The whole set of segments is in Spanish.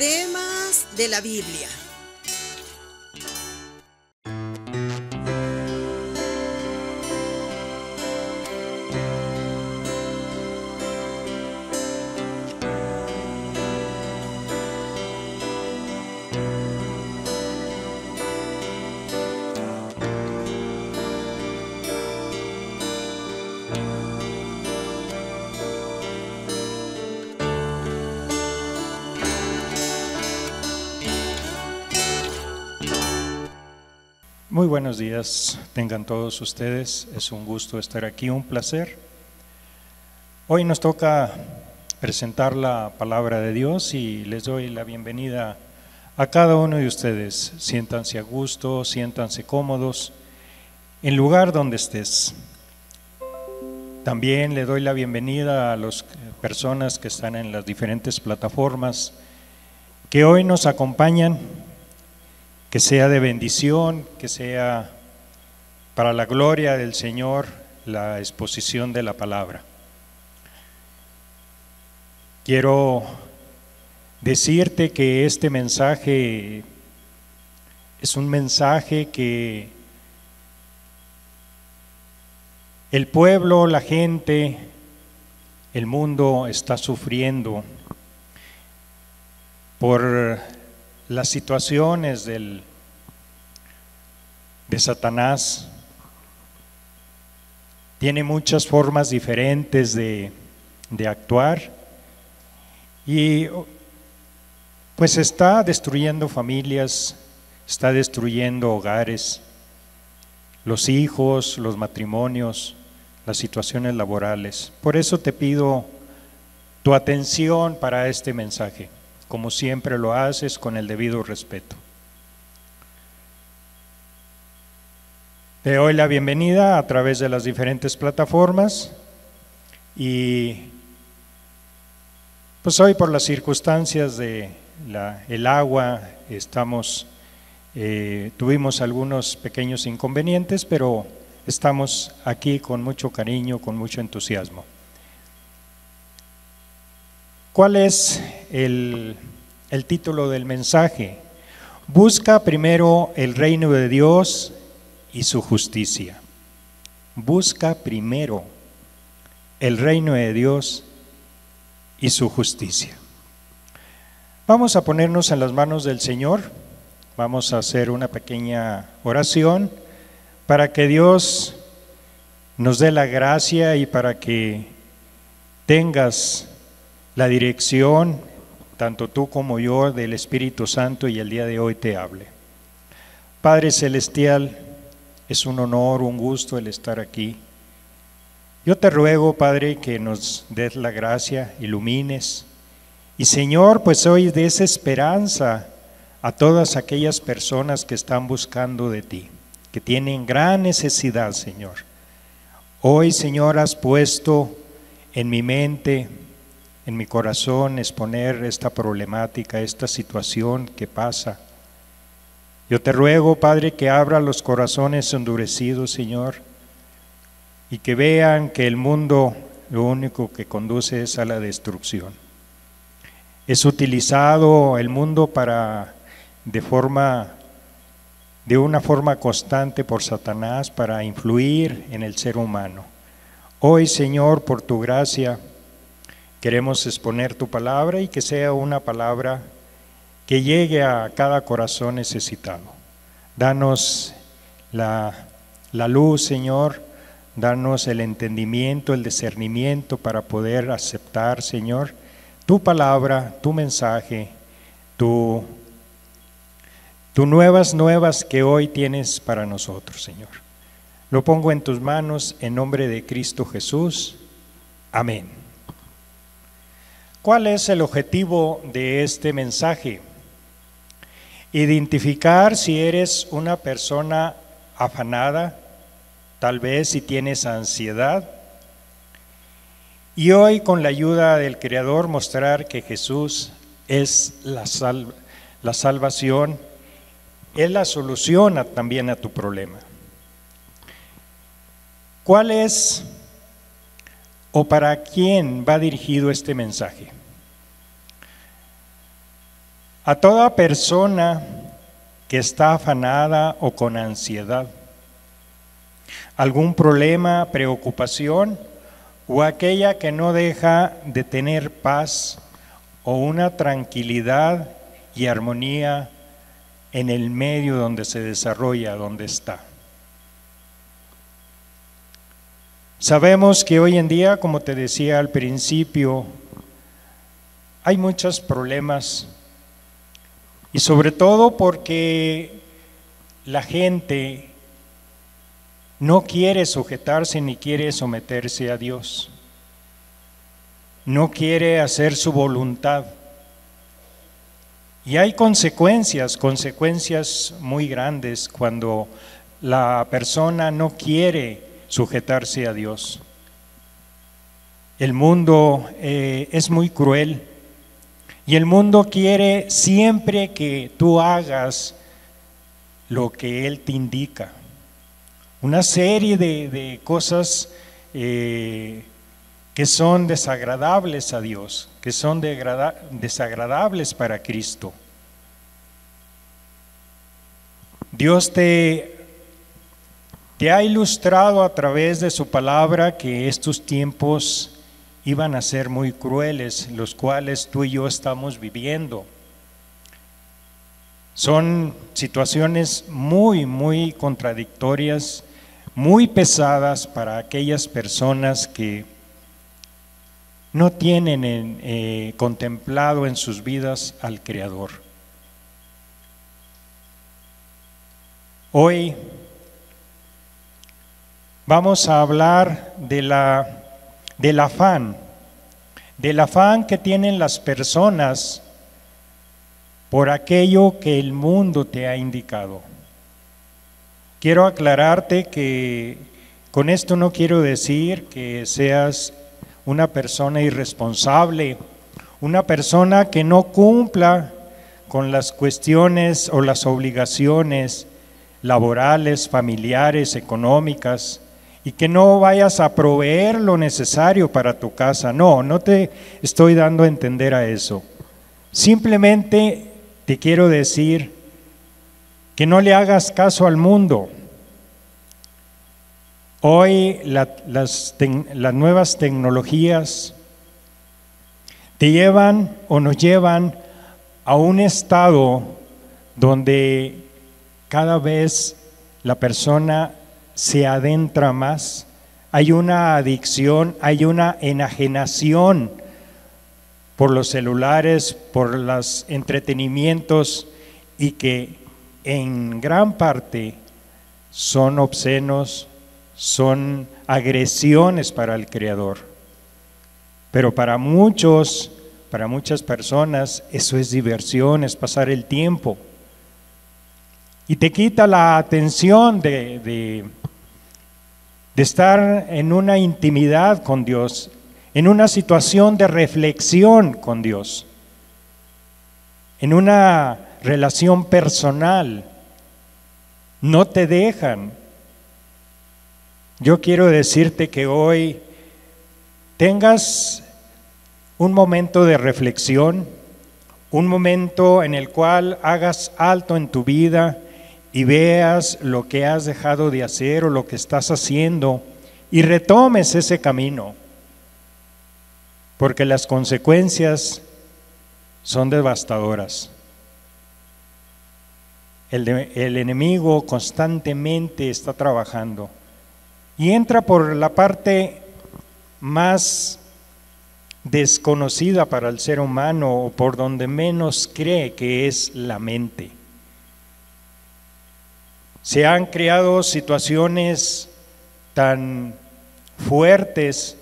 Temas de la Biblia. Muy buenos días, tengan todos ustedes, es un gusto estar aquí, un placer. Hoy nos toca presentar la palabra de Dios y les doy la bienvenida a cada uno de ustedes. Siéntanse a gusto, siéntanse cómodos, en lugar donde estés. También le doy la bienvenida a las personas que están en las diferentes plataformas que hoy nos acompañan. Que sea de bendición, que sea para la gloria del Señor la exposición de la palabra. Quiero decirte que este mensaje es un mensaje que el pueblo, la gente, el mundo está sufriendo por las situaciones de Satanás. Tiene muchas formas diferentes de actuar y pues está destruyendo familias, está destruyendo hogares, los hijos, los matrimonios, las situaciones laborales. Por eso te pido tu atención para este mensaje, como siempre lo haces, con el debido respeto. Te doy la bienvenida a través de las diferentes plataformas y pues hoy por las circunstancias de el agua tuvimos algunos pequeños inconvenientes, pero estamos aquí con mucho cariño, con mucho entusiasmo. ¿Cuál es el título del mensaje? Busca primero el reino de Dios y su justicia. Busca primero el reino de Dios y su justicia. Vamos a ponernos en las manos del Señor. Vamos a hacer una pequeña oración para que Dios nos dé la gracia y para que tengas la dirección, tanto tú como yo, del Espíritu Santo y el día de hoy te hable. Padre Celestial, es un honor, un gusto el estar aquí. Yo te ruego, Padre, que nos des la gracia, ilumines. Y Señor, pues hoy des esperanza a todas aquellas personas que están buscando de ti, que tienen gran necesidad, Señor. Hoy, Señor, has puesto en mi mente, en mi corazón, exponer esta problemática, esta situación que pasa. Yo te ruego, Padre, que abra los corazones endurecidos, Señor, y que vean que el mundo lo único que conduce es a la destrucción. Es utilizado el mundo de una forma constante por Satanás para influir en el ser humano. Hoy, Señor, por tu gracia, queremos exponer tu palabra y que sea una palabra que llegue a cada corazón necesitado. Danos la luz, Señor, danos el entendimiento, el discernimiento para poder aceptar, Señor, tu palabra, tu mensaje, tu nuevas que hoy tienes para nosotros, Señor. Lo pongo en tus manos en nombre de Cristo Jesús. Amén. ¿Cuál es el objetivo de este mensaje? Identificar si eres una persona afanada, tal vez si tienes ansiedad, y hoy con la ayuda del Creador mostrar que Jesús es la salvación, es la solución también a tu problema. ¿Cuál es o para quién va dirigido este mensaje? A toda persona que está afanada o con ansiedad, algún problema, preocupación, o aquella que no deja de tener paz o una tranquilidad y armonía en el medio donde se desarrolla, donde está. Sabemos que hoy en día, como te decía al principio, hay muchos problemas, y sobre todo porque la gente no quiere sujetarse ni quiere someterse a Dios, no quiere hacer su voluntad. Y hay consecuencias muy grandes cuando la persona no quiere sujetarse a Dios. El mundo es muy cruel y el mundo quiere siempre que tú hagas lo que Él te indica. Una serie de cosas que son desagradables a Dios, que son desagradables para Cristo. Dios te ha ilustrado a través de su palabra que estos tiempos iban a ser muy crueles, los cuales tú y yo estamos viviendo. Son situaciones muy contradictorias, muy pesadas para aquellas personas que no tienen contemplado en sus vidas al Creador. Hoy vamos a hablar del afán que tienen las personas por aquello que el mundo te ha indicado. Quiero aclararte que con esto no quiero decir que seas una persona irresponsable, una persona que no cumpla con las cuestiones o las obligaciones laborales, familiares, económicas, y que no vayas a proveer lo necesario para tu casa. No te estoy dando a entender a eso. Simplemente te quiero decir que no le hagas caso al mundo. Hoy las nuevas tecnologías te llevan o nos llevan a un estado donde cada vez la persona se adentra más, hay una adicción, hay una enajenación por los celulares, por los entretenimientos, y que en gran parte son obscenos, son agresiones para el Creador. Pero para muchas personas eso es diversión, es pasar el tiempo. Y te quita la atención de estar en una intimidad con Dios, en una situación de reflexión con Dios, en una relación personal. No te dejan. Yo quiero decirte que hoy tengas un momento de reflexión, un momento en el cual hagas alto en tu vida y veas lo que has dejado de hacer o lo que estás haciendo y retomes ese camino, porque las consecuencias son devastadoras. El enemigo constantemente está trabajando y entra por la parte más desconocida para el ser humano, o por donde menos cree, que es la mente. Se han creado situaciones tan fuertes,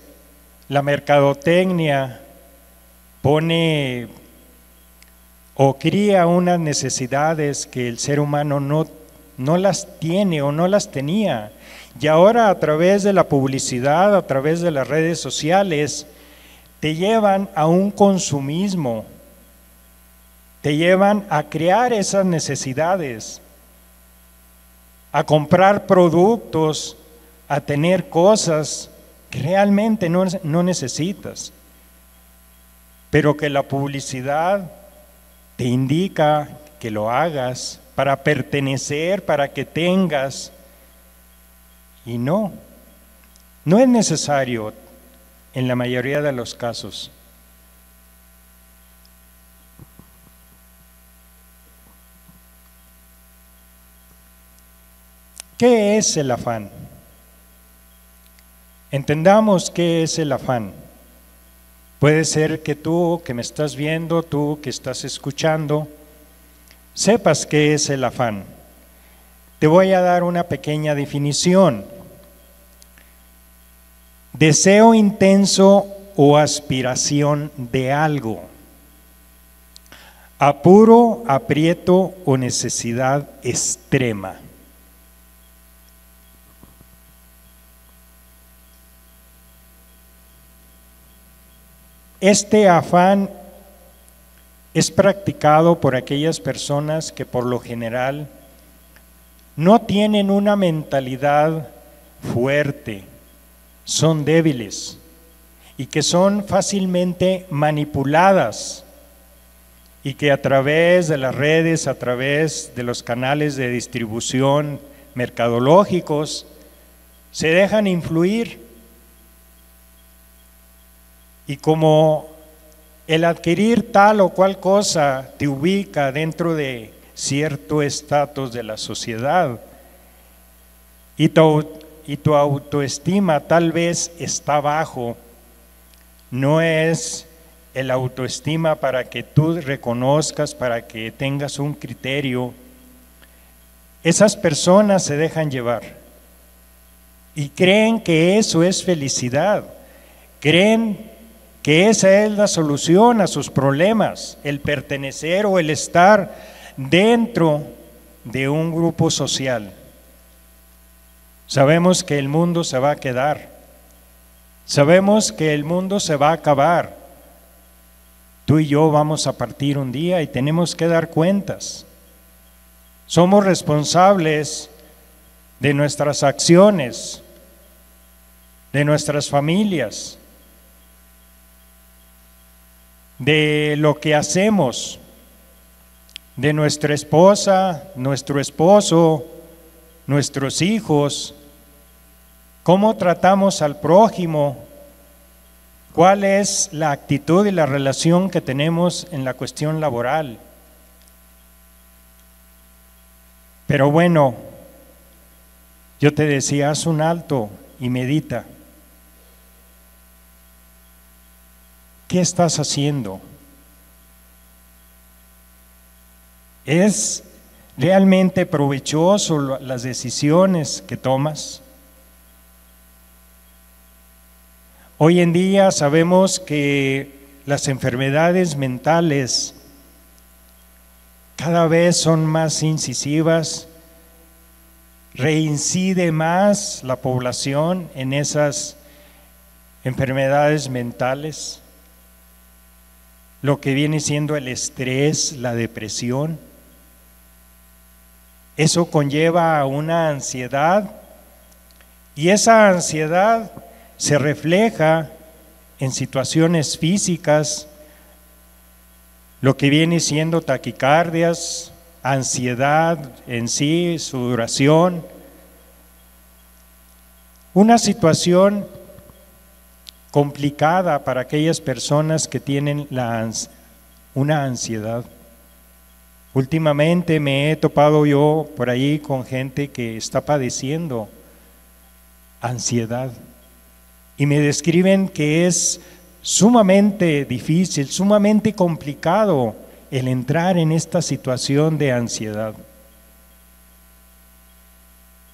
la mercadotecnia pone o cría unas necesidades que el ser humano no las tiene o no las tenía. Y ahora, a través de la publicidad, a través de las redes sociales, te llevan a un consumismo, te llevan a crear esas necesidades, a comprar productos, a tener cosas que realmente no necesitas, pero que la publicidad te indica que lo hagas para pertenecer, para que tengas, y no es necesario en la mayoría de los casos. ¿Qué es el afán? Entendamos qué es el afán. Puede ser que tú que me estás viendo, tú que estás escuchando, sepas qué es el afán. Te voy a dar una pequeña definición. Deseo intenso o aspiración de algo. Apuro, aprieto o necesidad extrema. Este afán es practicado por aquellas personas que por lo general no tienen una mentalidad fuerte, son débiles y que son fácilmente manipuladas y que a través de las redes, a través de los canales de distribución mercadológicos, se dejan influir. Y como el adquirir tal o cual cosa te ubica dentro de cierto estatus de la sociedad y tu autoestima tal vez está bajo, no es el autoestima para que tú reconozcas, para que tengas un criterio. Esas personas se dejan llevar y creen que eso es felicidad, creen que esa es la solución a sus problemas, el pertenecer o el estar dentro de un grupo social. Sabemos que el mundo se va a quedar, sabemos que el mundo se va a acabar. Tú y yo vamos a partir un día y tenemos que dar cuentas. Somos responsables de nuestras acciones, de nuestras familias, de lo que hacemos, de nuestra esposa, nuestro esposo, nuestros hijos, cómo tratamos al prójimo, cuál es la actitud y la relación que tenemos en la cuestión laboral. Pero bueno, yo te decía, haz un alto y medita. ¿Qué estás haciendo? ¿Es realmente provechoso las decisiones que tomas? Hoy en día sabemos que las enfermedades mentales cada vez son más incisivas, reincide más la población en esas enfermedades mentales. Lo que viene siendo el estrés, la depresión. Eso conlleva a una ansiedad y esa ansiedad se refleja en situaciones físicas, lo que viene siendo taquicardias, ansiedad en sí, sudoración. Una situación complicada para aquellas personas que tienen una ansiedad. Últimamente me he topado yo por ahí con gente que está padeciendo ansiedad y me describen que es sumamente difícil, sumamente complicado el entrar en esta situación de ansiedad.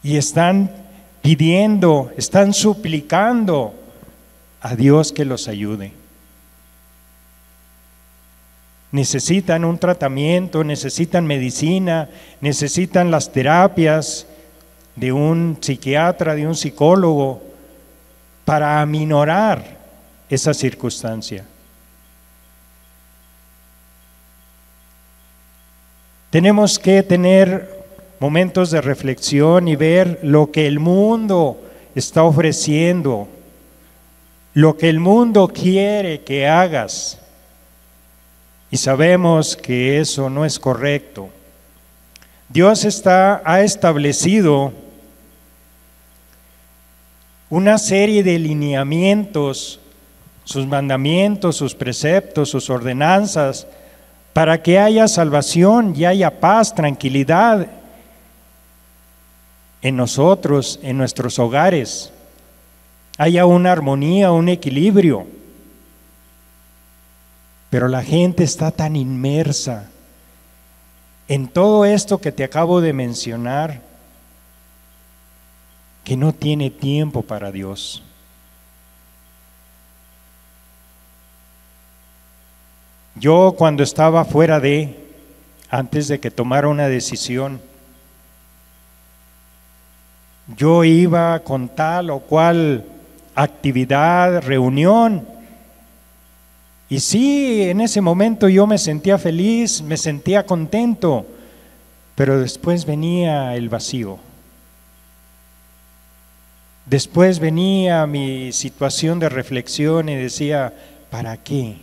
Y están pidiendo, están suplicando a Dios que los ayude. Necesitan un tratamiento, necesitan medicina, necesitan las terapias de un psiquiatra, de un psicólogo, para aminorar esa circunstancia. Tenemos que tener momentos de reflexión y ver lo que el mundo está ofreciendo, lo que el mundo quiere que hagas. Y sabemos que eso no es correcto. Dios ha establecido una serie de lineamientos, sus mandamientos, sus preceptos, sus ordenanzas, para que haya salvación y haya paz, tranquilidad en nosotros, en nuestros hogares. Haya una armonía, un equilibrio. Pero la gente está tan inmersa en todo esto que te acabo de mencionar que no tiene tiempo para Dios. Yo cuando estaba antes de que tomara una decisión, yo iba con tal o cual actividad, reunión, y sí, en ese momento yo me sentía feliz, me sentía contento, pero después venía el vacío. Después venía mi situación de reflexión y decía, ¿para qué?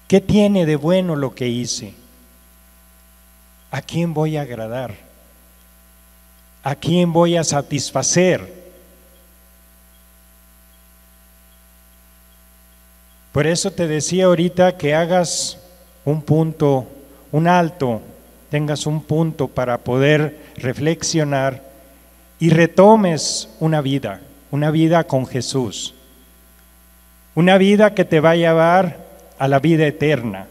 ¿Qué tiene de bueno lo que hice? ¿A quién voy a agradar? ¿A quién voy a satisfacer? Por eso te decía ahorita que hagas un punto, un alto, tengas un punto para poder reflexionar y retomes una vida con Jesús, una vida que te va a llevar a la vida eterna.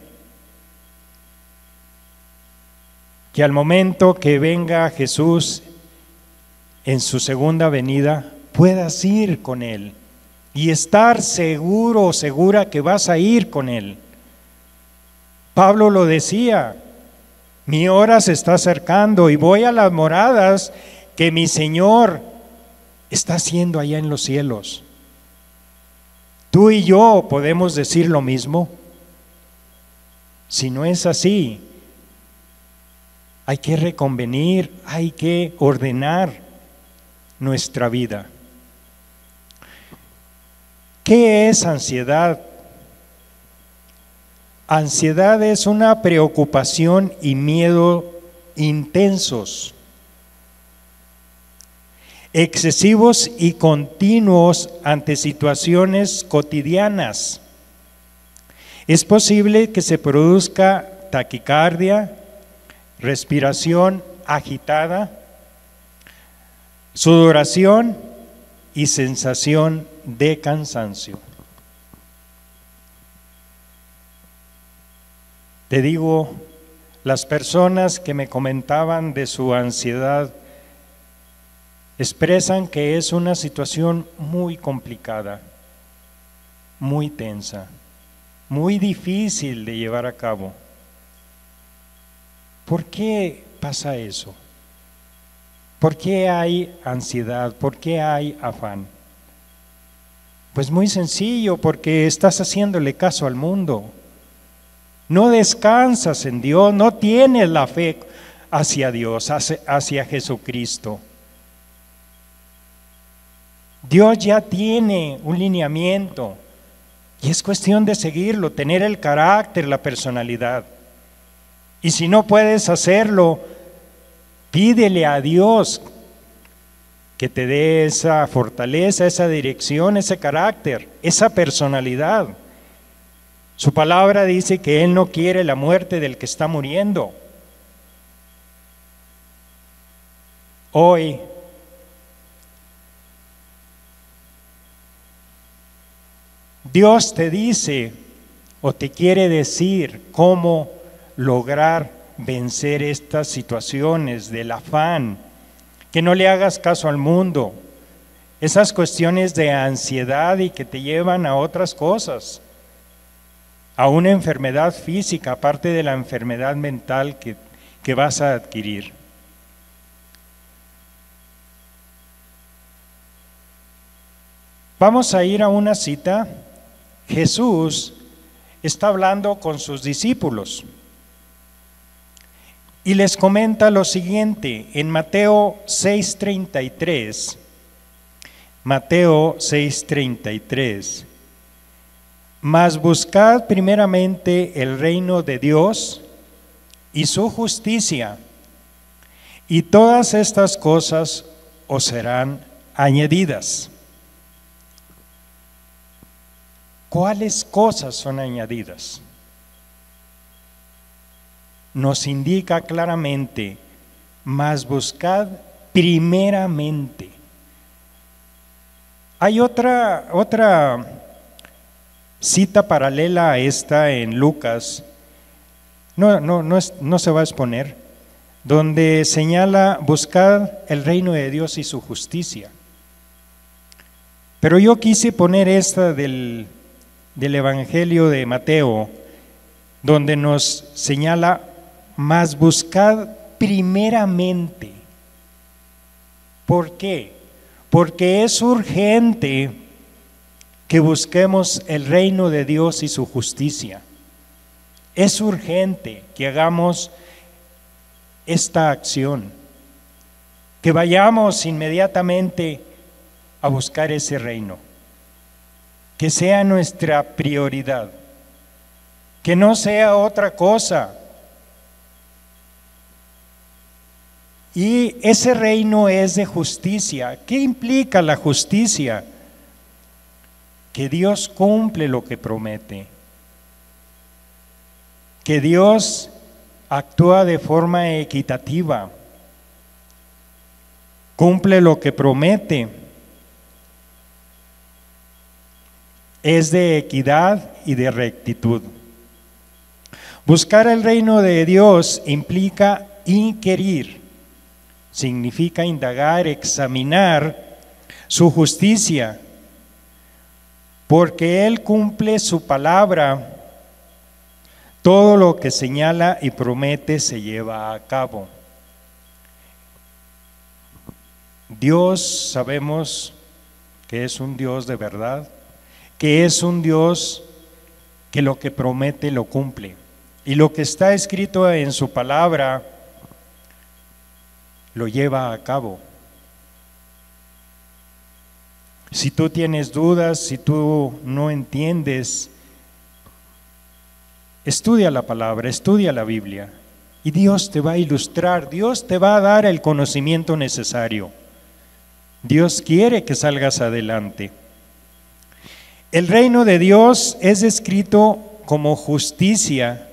Que al momento que venga Jesús en su segunda venida, puedas ir con Él y estar seguro o segura que vas a ir con Él. Pablo lo decía, mi hora se está acercando y voy a las moradas que mi Señor está haciendo allá en los cielos. ¿Tú y yo podemos decir lo mismo? Si no es así, hay que reconvenir, hay que ordenar nuestra vida. ¿Qué es ansiedad? Ansiedad es una preocupación y miedo intensos, excesivos y continuos ante situaciones cotidianas. Es posible que se produzca taquicardia, respiración agitada, sudoración y sensación de cansancio. Te digo, las personas que me comentaban de su ansiedad expresan que es una situación muy complicada, muy tensa, muy difícil de llevar a cabo. ¿Por qué pasa eso? ¿Por qué hay ansiedad? ¿Por qué hay afán? Pues muy sencillo, porque estás haciéndole caso al mundo. No descansas en Dios, no tienes la fe hacia Dios, hacia Jesucristo. Dios ya tiene un lineamiento y es cuestión de seguirlo, tener el carácter, la personalidad. Y si no puedes hacerlo, pídele a Dios que te dé esa fortaleza, esa dirección, ese carácter, esa personalidad. Su palabra dice que Él no quiere la muerte del que está muriendo. Hoy, Dios te dice o te quiere decir cómo lograr vencer estas situaciones del afán, que no le hagas caso al mundo, esas cuestiones de ansiedad y que te llevan a otras cosas, a una enfermedad física, aparte de la enfermedad mental que vas a adquirir. Vamos a ir a una cita. Jesús está hablando con sus discípulos y les comenta lo siguiente en Mateo 6:33. Mateo 6:33. Mas buscad primeramente el reino de Dios y su justicia, y todas estas cosas os serán añadidas. ¿Cuáles cosas son añadidas? Nos indica claramente, mas buscad primeramente. Hay otra cita paralela a esta en Lucas, no se va a exponer, donde señala buscar el reino de Dios y su justicia. Pero yo quise poner esta del Evangelio de Mateo, donde nos señala, mas buscad primeramente. ¿Por qué? Porque es urgente que busquemos el reino de Dios y su justicia. Es urgente que hagamos esta acción, que vayamos inmediatamente a buscar ese reino, que sea nuestra prioridad, que no sea otra cosa. Y ese reino es de justicia. ¿Qué implica la justicia? Que Dios cumple lo que promete, que Dios actúa de forma equitativa, cumple lo que promete, es de equidad y de rectitud. Buscar el reino de Dios implica inquirir, significa indagar, examinar su justicia, porque Él cumple su palabra. Todo lo que señala y promete se lleva a cabo. Dios, sabemos que es un Dios de verdad, que es un Dios que lo que promete lo cumple. Y lo que está escrito en su palabra lo lleva a cabo. Si tú tienes dudas, si tú no entiendes, estudia la palabra, estudia la Biblia, y Dios te va a ilustrar, Dios te va a dar el conocimiento necesario. Dios quiere que salgas adelante. El reino de Dios es descrito como justicia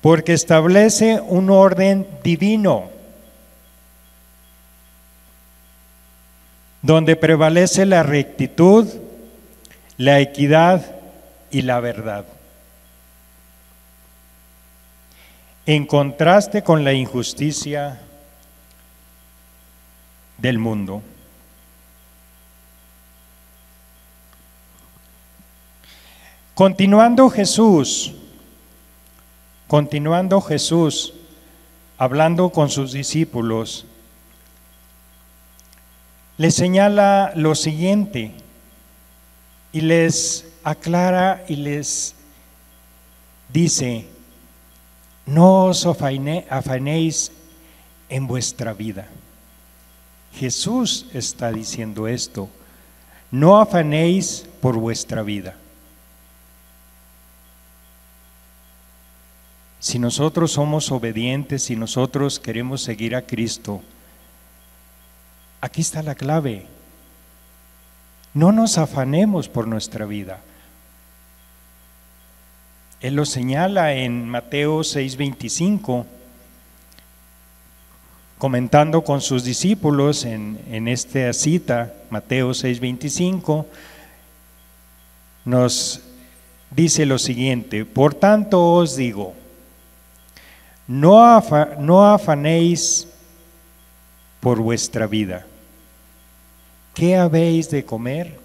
porque establece un orden divino donde prevalece la rectitud, la equidad y la verdad, en contraste con la injusticia del mundo. Continuando Jesús, hablando con sus discípulos, les señala lo siguiente y les aclara y les dice: no os afanéis en vuestra vida. Jesús está diciendo esto: no afanéis por vuestra vida. Si nosotros somos obedientes, si nosotros queremos seguir a Cristo, aquí está la clave. No nos afanemos por nuestra vida. Él lo señala en Mateo 6:25, comentando con sus discípulos en esta cita, Mateo 6:25, nos dice lo siguiente: por tanto os digo, no afanéis por vuestra vida. ¿Qué habéis de comer?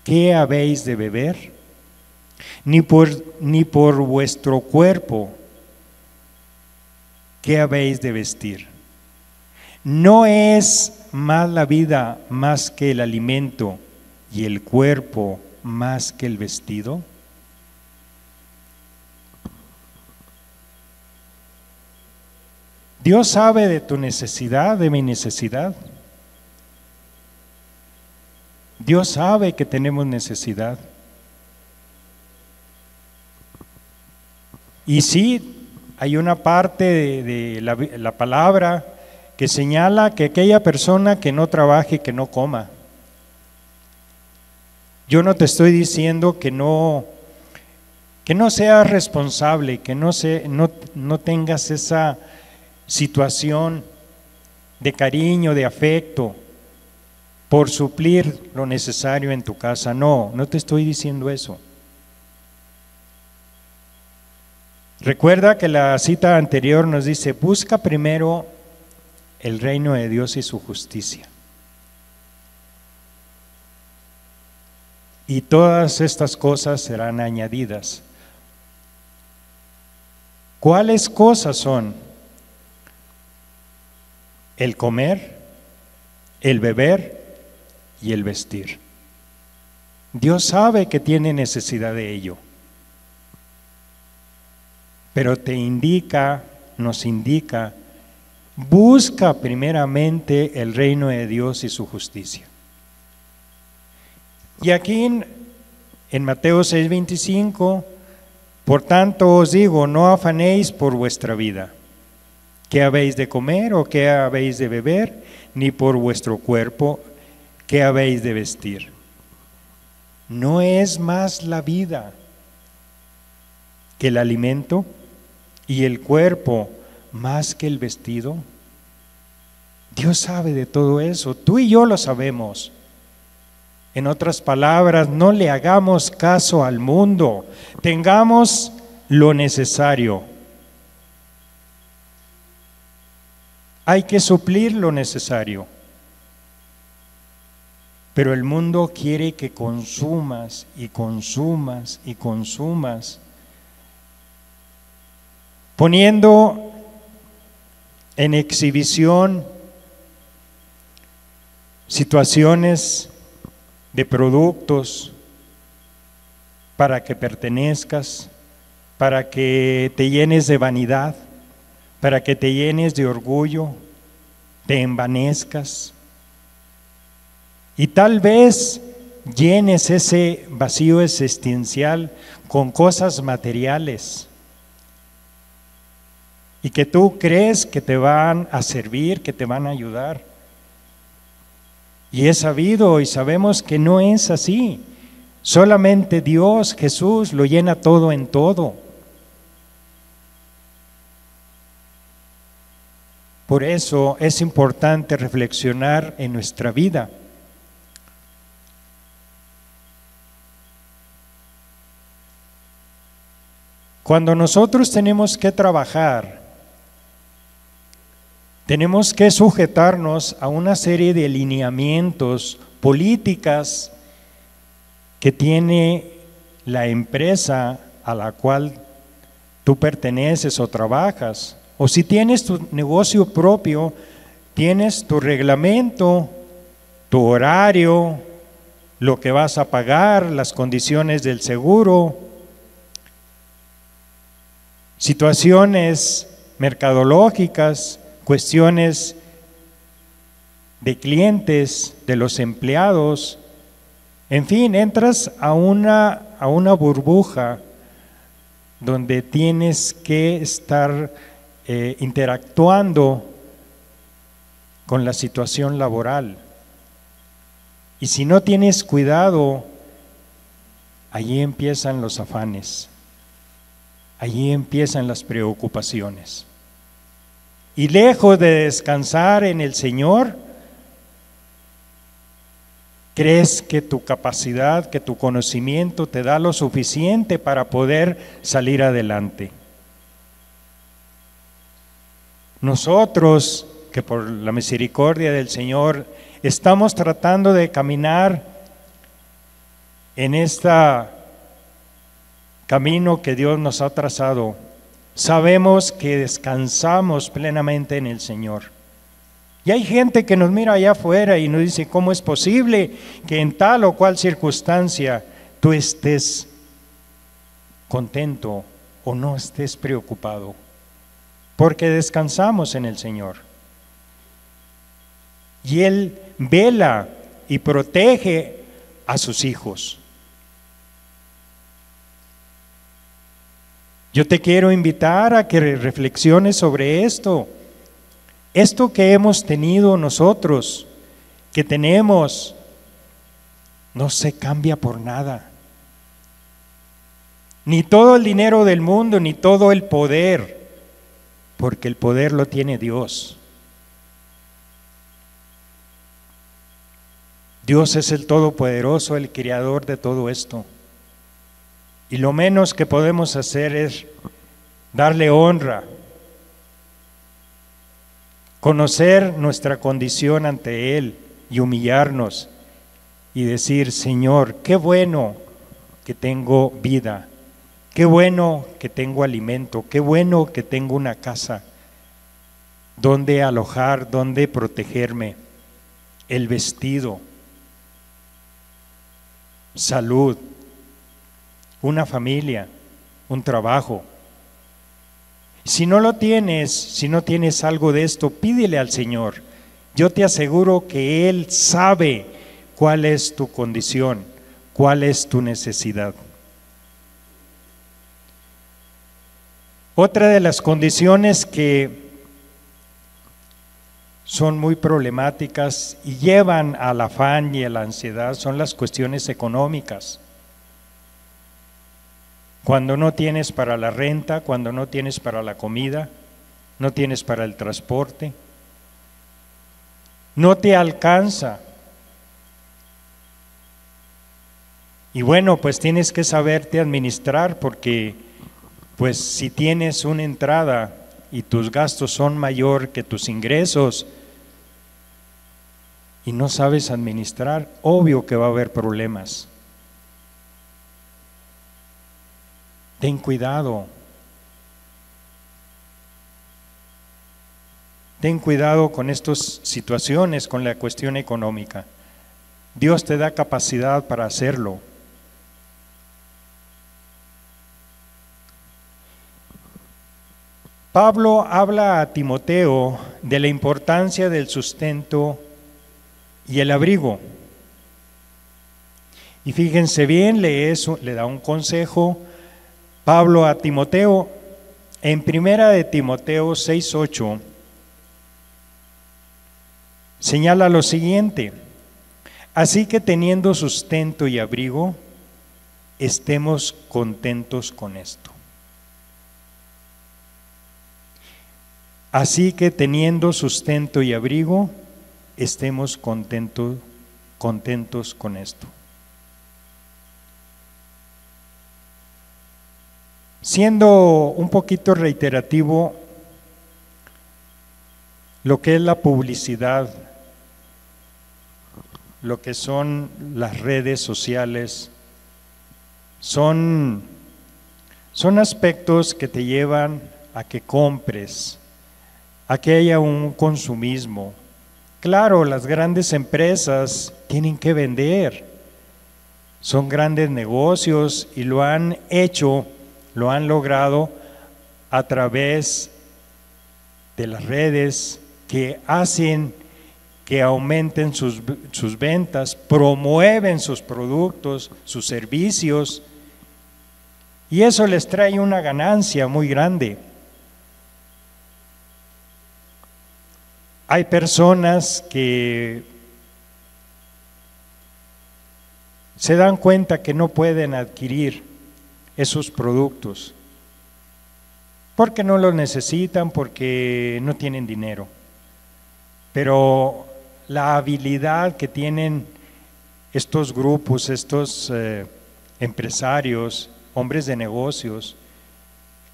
¿Qué habéis de beber? Ni por vuestro cuerpo, ¿qué habéis de vestir? ¿No es más la vida más que el alimento y el cuerpo más que el vestido? Dios sabe de tu necesidad, de mi necesidad. Dios sabe que tenemos necesidad. Y sí, hay una parte de la palabra que señala que aquella persona que no trabaje, que no coma. Yo no te estoy diciendo que no seas responsable, que no tengas esa situación de cariño, de afecto, por suplir lo necesario en tu casa. No te estoy diciendo eso. Recuerda que la cita anterior nos dice: busca primero el reino de Dios y su justicia, y todas estas cosas serán añadidas. ¿Cuáles cosas son? El comer, el beber y el vestir. Dios sabe que tiene necesidad de ello, pero nos indica, busca primeramente el reino de Dios y su justicia. Y aquí en Mateo 6:25, por tanto os digo, no afanéis por vuestra vida, qué habéis de comer o qué habéis de beber, ni por vuestro cuerpo, qué habéis de vestir. ¿No es más la vida que el alimento y el cuerpo más que el vestido? Dios sabe de todo eso, tú y yo lo sabemos. En otras palabras, no le hagamos caso al mundo, tengamos lo necesario. Hay que suplir lo necesario. Pero el mundo quiere que consumas y consumas y consumas, poniendo en exhibición situaciones de productos para que pertenezcas, para que te llenes de vanidad, para que te llenes de orgullo, te envanezcas y tal vez llenes ese vacío existencial con cosas materiales y que tú crees que te van a servir, que te van a ayudar. Y es sabido y sabemos que no es así. Solamente Dios, Jesús, lo llena todo en todo. Por eso es importante reflexionar en nuestra vida. Cuando nosotros tenemos que trabajar, tenemos que sujetarnos a una serie de lineamientos, políticas que tiene la empresa a la cual tú perteneces o trabajas. O si tienes tu negocio propio, tienes tu reglamento, tu horario, lo que vas a pagar, las condiciones del seguro, situaciones mercadológicas, cuestiones de clientes, de los empleados, en fin, entras a una burbuja donde tienes que estar interactuando con la situación laboral. Y si no tienes cuidado, allí empiezan los afanes, allí empiezan las preocupaciones. Y lejos de descansar en el Señor, crees que tu capacidad, que tu conocimiento te da lo suficiente para poder salir adelante. Nosotros, que por la misericordia del Señor estamos tratando de caminar en este camino que Dios nos ha trazado, sabemos que descansamos plenamente en el Señor. Y hay gente que nos mira allá afuera y nos dice: ¿cómo es posible que en tal o cual circunstancia tú estés contento o no estés preocupado? Porque descansamos en el Señor. Y Él vela y protege a sus hijos. Yo te quiero invitar a que reflexiones sobre esto. Esto que hemos tenido nosotros, que tenemos, no se cambia por nada. Ni todo el dinero del mundo, ni todo el poder, porque el poder lo tiene Dios. Dios es el Todopoderoso, el Creador de todo esto. Y lo menos que podemos hacer es darle honra, conocer nuestra condición ante Él y humillarnos y decir: Señor, qué bueno que tengo vida, qué bueno que tengo alimento, qué bueno que tengo una casa donde alojar, donde protegerme, el vestido, salud, una familia, un trabajo. Si no lo tienes, si no tienes algo de esto, pídele al Señor. Yo te aseguro que Él sabe cuál es tu condición, cuál es tu necesidad. Otra de las condiciones que son muy problemáticas y llevan al afán y a la ansiedad son las cuestiones económicas. Cuando no tienes para la renta, cuando no tienes para la comida, no tienes para el transporte, no te alcanza. Y bueno, pues tienes que saberte administrar, porque pues si tienes una entrada y tus gastos son mayor que tus ingresos y no sabes administrar, obvio que va a haber problemas. Ten cuidado. Ten cuidado con estas situaciones, con la cuestión económica. Dios te da capacidad para hacerlo. Pablo habla a Timoteo de la importancia del sustento y el abrigo. Y fíjense bien, le da un consejo Pablo a Timoteo en primera de Timoteo 6:8. Señala lo siguiente: así que teniendo sustento y abrigo, estemos contentos con esto. Así que teniendo sustento y abrigo, estemos contentos con esto. Siendo un poquito reiterativo, lo que es la publicidad, lo que son las redes sociales, son aspectos que te llevan a que compres, a que haya un consumismo. Claro, las grandes empresas tienen que vender, son grandes negocios y lo han hecho, lo han logrado a través de las redes, que hacen que aumenten sus ventas, promueven sus productos, sus servicios, y eso les trae una ganancia muy grande. Hay personas que se dan cuenta que no pueden adquirir esos productos porque no los necesitan, porque no tienen dinero. Pero la habilidad que tienen estos grupos, estos empresarios, hombres de negocios,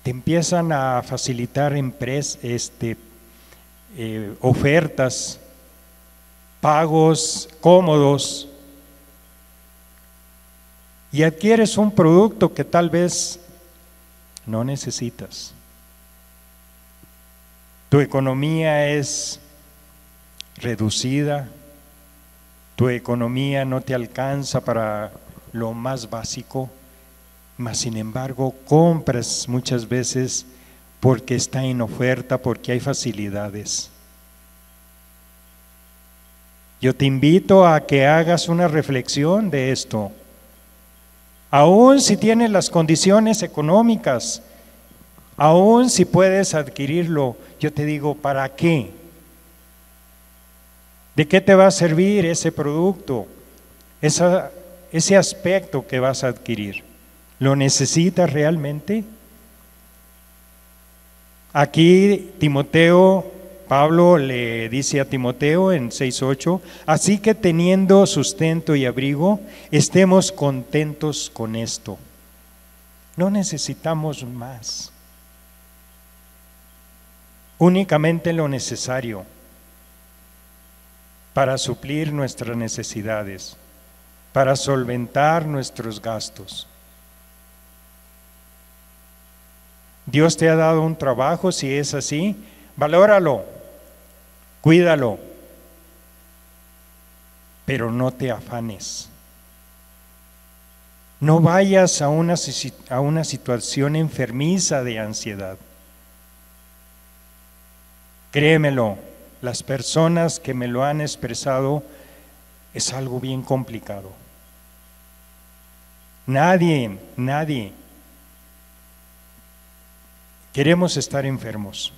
te empiezan a facilitar ofertas, pagos cómodos, y adquieres un producto que tal vez no necesitas. Tu economía es reducida, tu economía no te alcanza para lo más básico, mas sin embargo compras muchas veces porque está en oferta, porque hay facilidades. Yo te invito a que hagas una reflexión de esto. Aún si tienes las condiciones económicas Aún si puedes adquirirlo, yo te digo, ¿para qué? ¿De qué te va a servir ese producto? Ese aspecto que vas a adquirir. ¿Lo necesitas realmente? Aquí Pablo le dice a Timoteo en 6:8, así que teniendo sustento y abrigo, estemos contentos con esto. No necesitamos más. Únicamente lo necesario para suplir nuestras necesidades, para solventar nuestros gastos. Dios te ha dado un trabajo, si es así, valóralo, cuídalo, pero no te afanes. No vayas a una situación enfermiza de ansiedad. Créemelo, las personas que me lo han expresado, es algo bien complicado. Nadie queremos estar enfermos.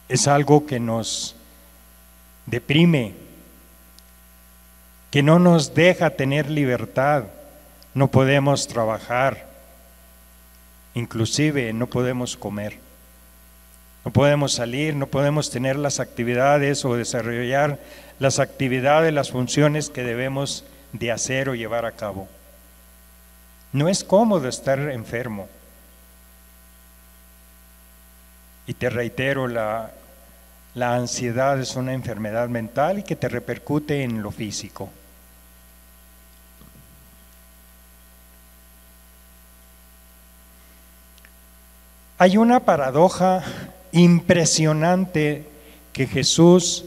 Es algo que nos deprime, que no nos deja tener libertad. No podemos trabajar, inclusive no podemos comer, no podemos salir, no podemos tener las actividades o desarrollar las actividades, las funciones que debemos de hacer o llevar a cabo. No es cómodo estar enfermo. Y te reitero, la ansiedad es una enfermedad mental y que te repercute en lo físico. Hay una paradoja impresionante que Jesús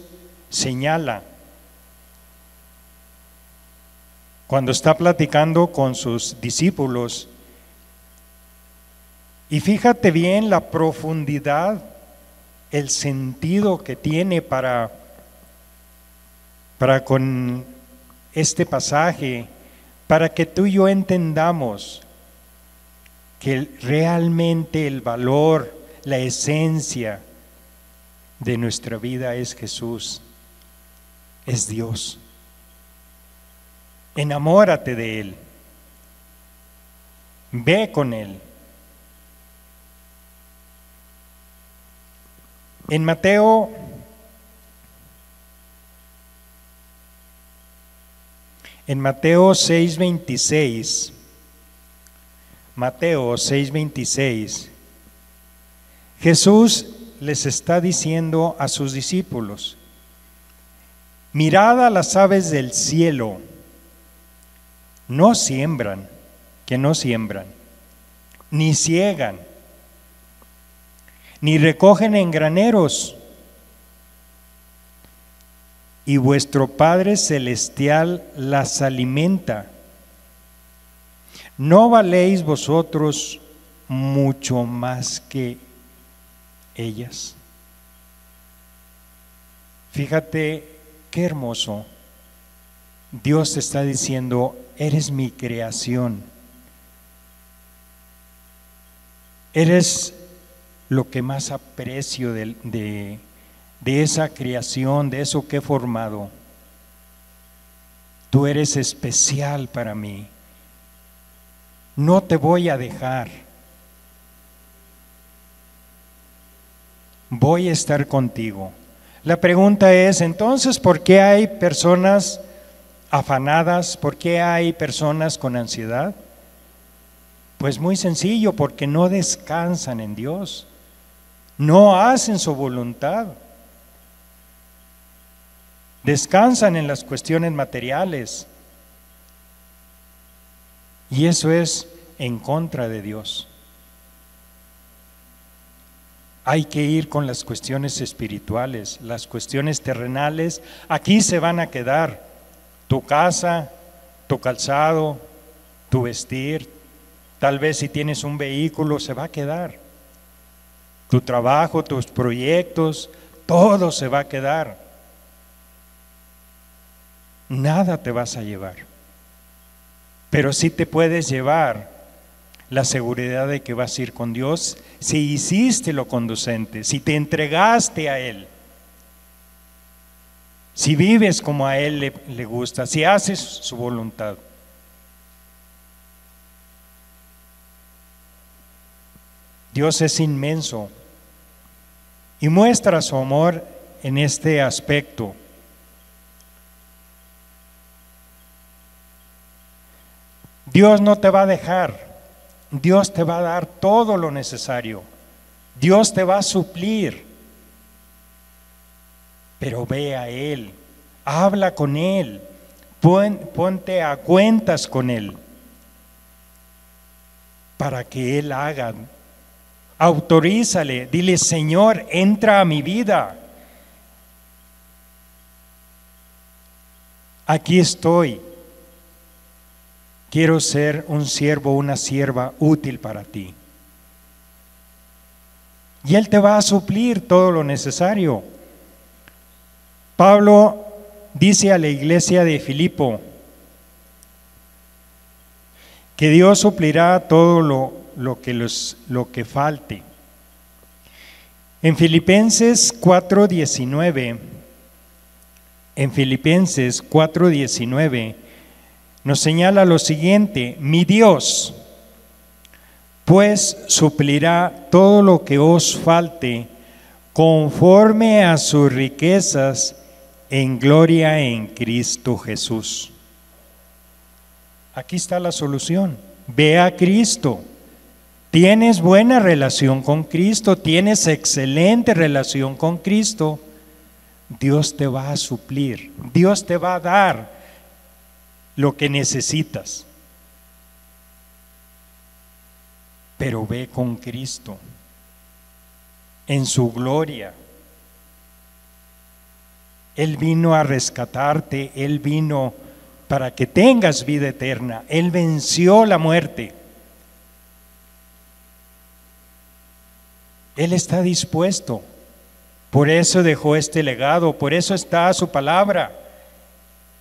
señala cuando está platicando con sus discípulos. Y fíjate bien la profundidad, el sentido que tiene para con este pasaje, para que tú y yo entendamos que realmente el valor, la esencia de nuestra vida es Jesús, es Dios. Enamórate de Él, ve con Él. En Mateo 6:26, Jesús les está diciendo a sus discípulos: mirad a las aves del cielo, no siembran, ni siegan, ni recogen en graneros, y vuestro Padre Celestial las alimenta. ¿No valéis vosotros mucho más que ellas? Fíjate qué hermoso. Dios te está diciendo: eres mi creación, eres lo que más aprecio de esa creación, de eso que he formado. Tú eres especial para mí. No te voy a dejar. Voy a estar contigo. La pregunta es, entonces, ¿por qué hay personas afanadas? ¿Por qué hay personas con ansiedad? Pues muy sencillo, porque no descansan en Dios. No hacen su voluntad. Descansan en las cuestiones materiales. Y eso es en contra de Dios. Hay que ir con las cuestiones espirituales. Las cuestiones terrenales aquí se van a quedar. Tu casa, tu calzado, tu vestir, tal vez si tienes un vehículo se va a quedar. Tu trabajo, tus proyectos, todo se va a quedar. Nada te vas a llevar. Pero sí te puedes llevar la seguridad de que vas a ir con Dios si hiciste lo conducente, si te entregaste a Él, si vives como a Él le gusta, si haces su voluntad. Dios es inmenso y muestra su amor en este aspecto. Dios no te va a dejar, Dios te va a dar todo lo necesario, Dios te va a suplir, pero ve a Él, habla con Él, ponte a cuentas con Él, para que Él haga. Autorízale, dile: Señor, entra a mi vida. Aquí estoy. Quiero ser un siervo, una sierva útil para ti. Y Él te va a suplir todo lo necesario. Pablo dice a la iglesia de Filipo que Dios suplirá todo lo que falte. En Filipenses 4:19, nos señala lo siguiente: mi Dios pues suplirá todo lo que os falte conforme a sus riquezas en gloria en Cristo Jesús. Aquí está la solución. Ve a Cristo. Tienes buena relación con Cristo, tienes excelente relación con Cristo. Dios te va a suplir, Dios te va a dar lo que necesitas. Pero ve con Cristo en su gloria. Él vino a rescatarte, Él vino para que tengas vida eterna. Él venció la muerte. Él está dispuesto. Por eso dejó este legado, por eso está su palabra.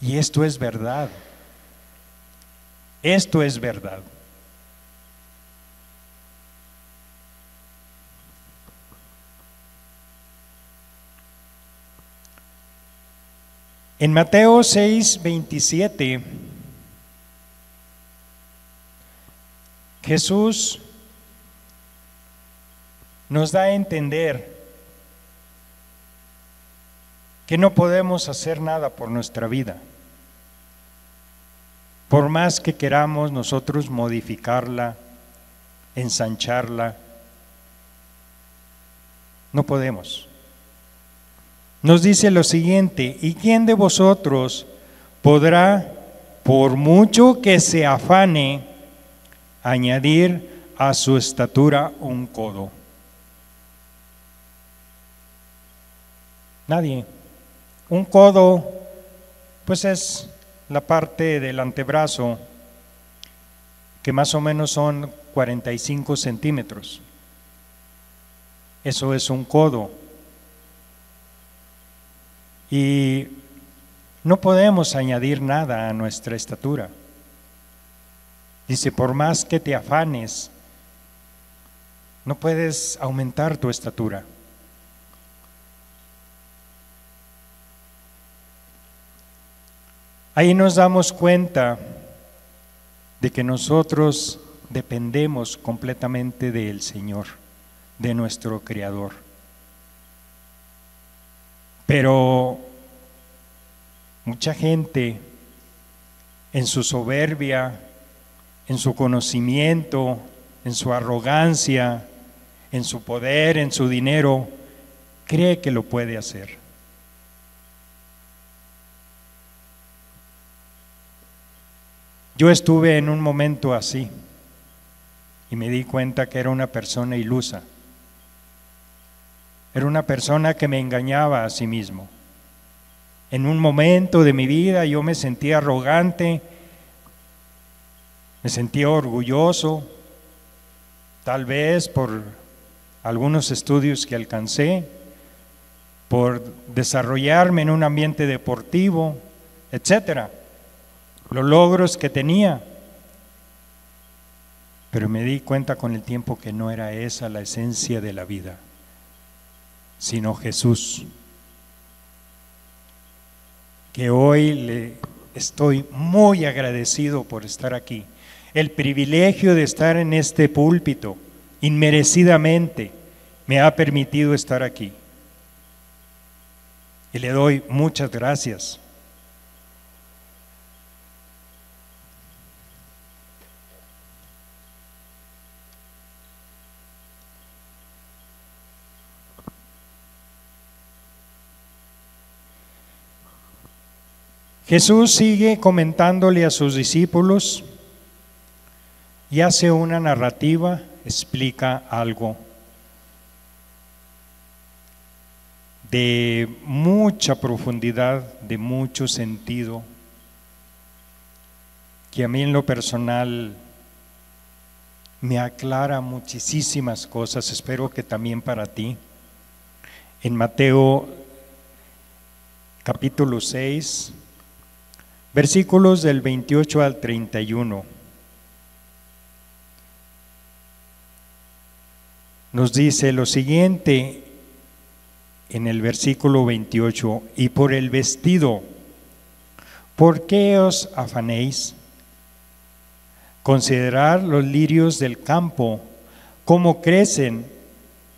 Y esto es verdad. Esto es verdad. En Mateo 6:27, Jesús nos da a entender que no podemos hacer nada por nuestra vida. Por más que queramos nosotros modificarla, ensancharla, no podemos. Nos dice lo siguiente: ¿y quién de vosotros podrá, por mucho que se afane, añadir a su estatura un codo? Nadie. Un codo, pues es la parte del antebrazo, que más o menos son 45 centímetros. Eso es un codo. Y no podemos añadir nada a nuestra estatura. Dice: por más que te afanes, no puedes aumentar tu estatura. Ahí nos damos cuenta de que nosotros dependemos completamente del Señor, de nuestro Creador. Pero mucha gente, en su soberbia, en su conocimiento, en su arrogancia, en su poder, en su dinero, cree que lo puede hacer. Yo estuve en un momento así y me di cuenta que era una persona ilusa. Era una persona que me engañaba a sí mismo. En un momento de mi vida yo me sentía arrogante, me sentía orgulloso, tal vez por algunos estudios que alcancé, por desarrollarme en un ambiente deportivo, etcétera, los logros que tenía. pero me di cuenta con el tiempo que no era esa la esencia de la vida, sino Jesús, que hoy le estoy muy agradecido por estar aquí. El privilegio de estar en este púlpito, inmerecidamente, me ha permitido estar aquí. Y le doy muchas gracias. Jesús sigue comentándole a sus discípulos y hace una narrativa, explica algo de mucha profundidad, de mucho sentido, que a mí en lo personal me aclara muchísimas cosas, espero que también para ti. En Mateo capítulo 6, versículos del 28 al 31, nos dice lo siguiente en el versículo 28: y por el vestido, ¿por qué os afanéis? Considerad los lirios del campo, cómo crecen,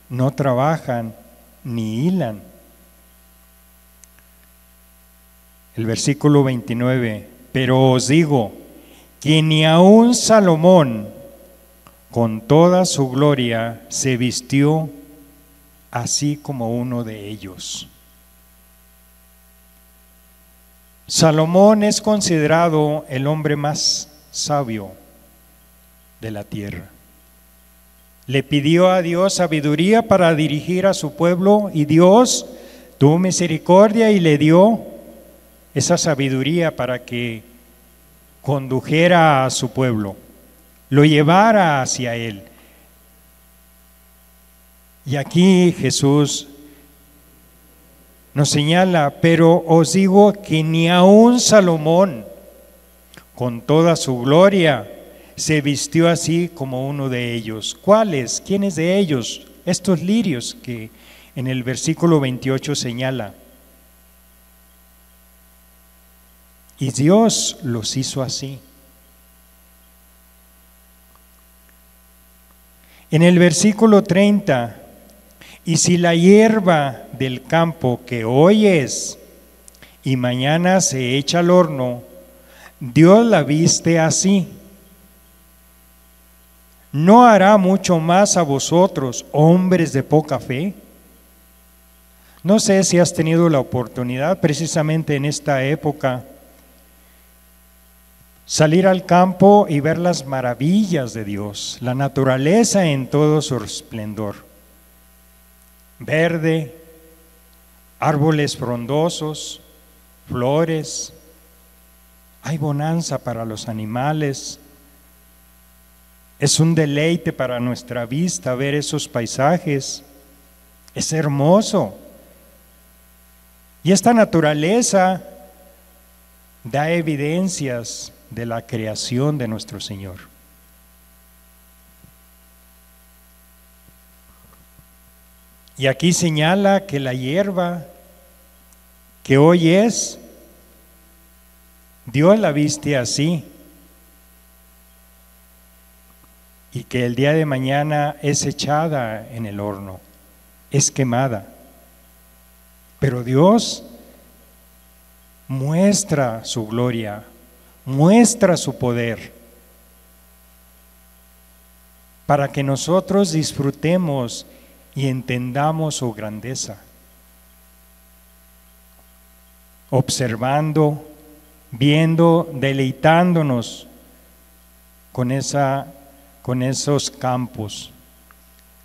no trabajan ni hilan. El versículo 29: pero os digo que ni aun Salomón con toda su gloria se vistió así como uno de ellos. Salomón es considerado el hombre más sabio de la tierra. Le pidió a Dios sabiduría para dirigir a su pueblo y Dios tuvo misericordia y le dio esa sabiduría para que condujera a su pueblo, lo llevara hacia él. Y aquí Jesús nos señala: pero os digo que ni aun Salomón con toda su gloria se vistió así como uno de ellos. ¿Cuáles? ¿Quiénes de ellos? Estos lirios que en el versículo 28 señala. Y Dios los hizo así. En el versículo 30: y si la hierba del campo que hoy es y mañana se echa al horno, Dios la viste así, ¿no hará mucho más a vosotros, hombres de poca fe? No sé si has tenido la oportunidad precisamente en esta época salir al campo y ver las maravillas de Dios, la naturaleza en todo su esplendor. Verde, árboles frondosos, flores, hay bonanza para los animales. Es un deleite para nuestra vista ver esos paisajes, es hermoso. Y esta naturaleza da evidencias de la creación de nuestro Señor. Y aquí señala que la hierba que hoy es, Dios la viste así, y que el día de mañana es echada en el horno, es quemada. Pero Dios muestra su gloria, muestra su poder, para que nosotros disfrutemos y entendamos su grandeza, observando, viendo, deleitándonos con esos campos,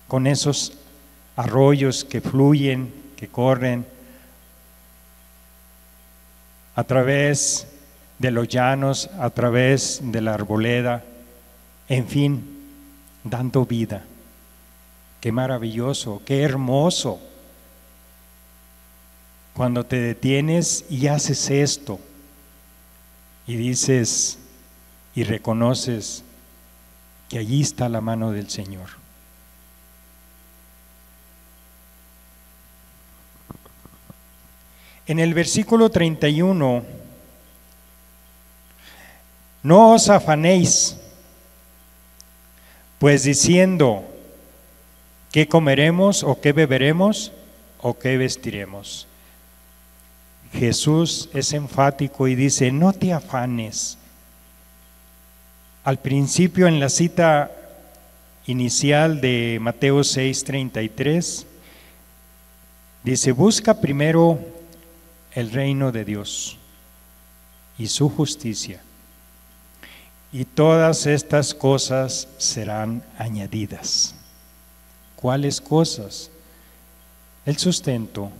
con esos arroyos que fluyen, que corren a través de los llanos, a través de la arboleda, en fin, dando vida. Qué maravilloso, qué hermoso cuando te detienes y haces esto y dices y reconoces que allí está la mano del Señor. En el versículo 31, no os afanéis, pues diciendo, ¿qué comeremos o qué beberemos o qué vestiremos? Jesús es enfático y dice, no te afanes. Al principio, en la cita inicial de Mateo 6:33, dice, busca primero el reino de Dios y su justicia, y todas estas cosas serán añadidas. ¿Cuáles cosas? El sustento,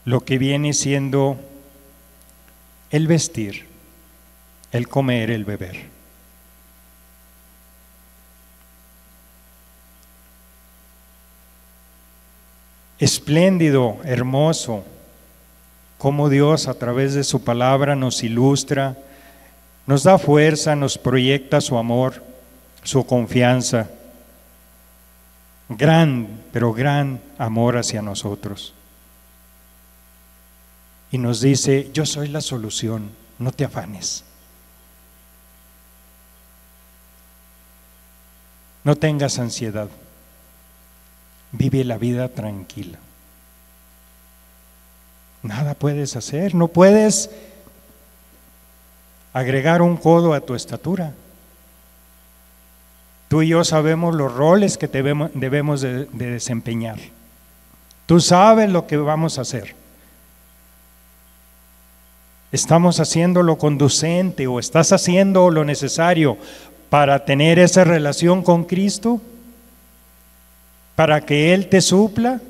lo que viene siendo el vestir, el comer, el beber. Espléndido, hermoso, cómo Dios a través de su palabra nos ilustra, nos da fuerza, nos proyecta su amor, su confianza. Gran, pero gran amor hacia nosotros. Y nos dice, yo soy la solución, no te afanes. No tengas ansiedad. Vive la vida tranquila. Nada puedes hacer, no puedes agregar un codo a tu estatura. Tú y yo sabemos los roles que debemos de desempeñar. Tú sabes lo que vamos a hacer. ¿Estamos haciendo lo conducente o estás haciendo lo necesario para tener esa relación con Cristo? ¿Para que Él te supla?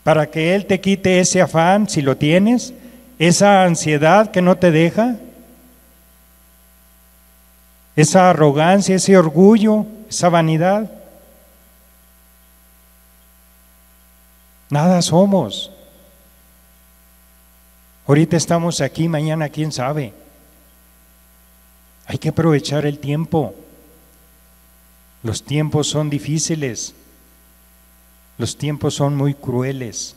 ¿Para que Él te quite ese afán, si lo tienes? ¿Esa ansiedad que no te deja? ¿Esa arrogancia, ese orgullo, esa vanidad? Nada somos. Ahorita estamos aquí, mañana quién sabe. Hay que aprovechar el tiempo. Los tiempos son difíciles. Los tiempos son muy crueles.